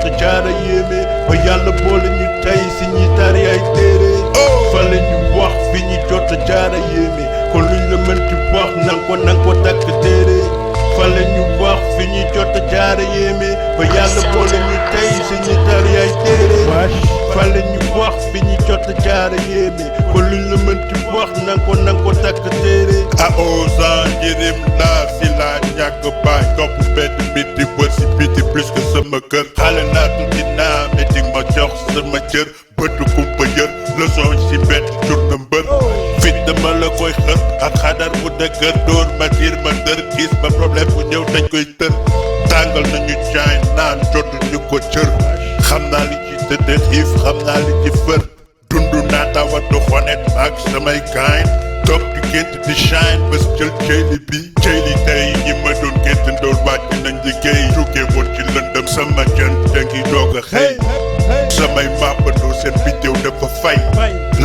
jot jaara yéeme ba yàlla boole ñu tey si ñi tari ay téere fale ñu wax fi ñu jot jaara yéeme kon luñ la mënti wax nang ko takk téere fale ñu wax fi ñu jot jaara yéeme ba yàlla boole ñu tey si ñi tari ay téere fale ñu wax fi ñu jot jaara yéeme kon luñ la mënti wax nang ko takk téere a osa njërim laa si laa ñàkk baay topp mbedd mi di wër si biti plus que sama kër xale laa tuuti naa meeting ma jox sama cër bëtu kumpa yër leçon si mbedd jur na mbër fit dama la koy xër ak xadar bu dëgër dóor ma diir ma dër gis ba problème bu ñëw dañ koy tër tàngal nañu jaay naan jotuñu ko cër xam naa li ci tëdd xiif xam naa li ci fër dundu naa tawatu xonet ak samay gaañ toog di gént di shine bés jël ceyli bi ceyli tey ñi ma doon gént ndool wàcc nañ liggéey jóge woon ci lëndëm sama jën da ngi doog a xëy samay màppandoo seen bidéew dafa fay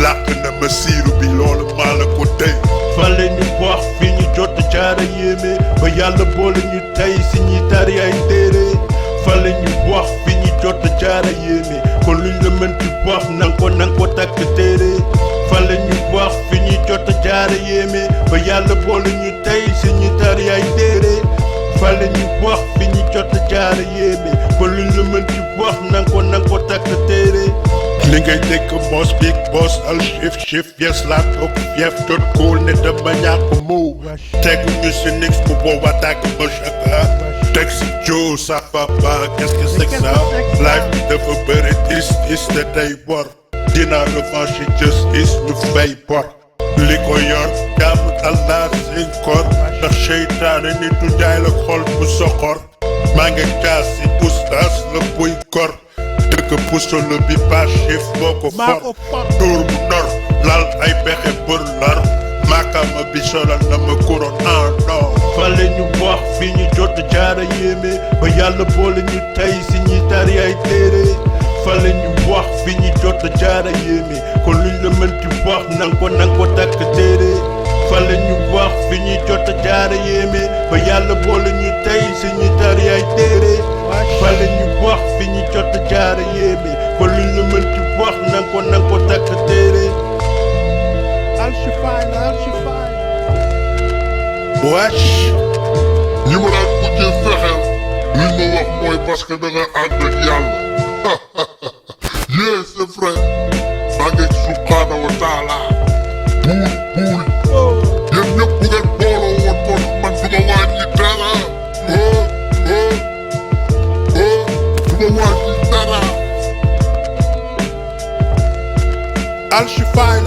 làq na ma siiru bi loolu maa la ko tey fale ñu wax fi ñu jot jaara yéeme ba yàlla boole ñu tey si ñi tari ay téere fale ñu wax fi ñu jot jaara yéeme kon luñ la mënti wax nang ko takk téere fale ñu wax fi ñu jot jaara yéeme ba yàlla boole ñu tey si ñi tari ay téere fale ñu wax fi ñu jot jaara yéeme kon luñ la mënti wax nang ko takk téere li ngay dégg mos big boss al shift yes laa toog fief jot kóol ne dama ñàkk moo tegu ñu si nix bu booba tàgg ma chaka teg si joo sa papa qu'est-ce que c'est que ça life bi dafa bëri is te day bor dina revanche justice ñu fay bor li ko yor jàmm Allah seen kor ndax seytaane nit du jaay la xol bu soxor maa ngi kaas si oustas la buy kor dëkk pusolo bi ba chef boo ko for dóor bu nor lal ay pexe bër lar maakama bi solal na ma kuroon non fale ñu wax fi ñu jot jaara yéeme ba yàlla boole ñu tey si ñi tari ay téere fale ñu wax fi ñu jot jaara yéeme kon luñ la mënti wax nang ko takk téere fale ñu wax fi ñu jot jaara yéeme ba yàlla boole ñu tey si ñi tari ay téere fale ñu wax fi ñu jot jaara yéeme kon luñ la mënti wax nang ko takk téere wesh ñi ma daan mujjee fexeel liñ ma wax mooy parce que da nga ànd ak yàlla yeah c'est vrai maa ngi subhaanahu wa taala buur yéen ñëpp bu ngeen booloo woon kon man du ma wàññi dara du ma wàññi dara al shifaay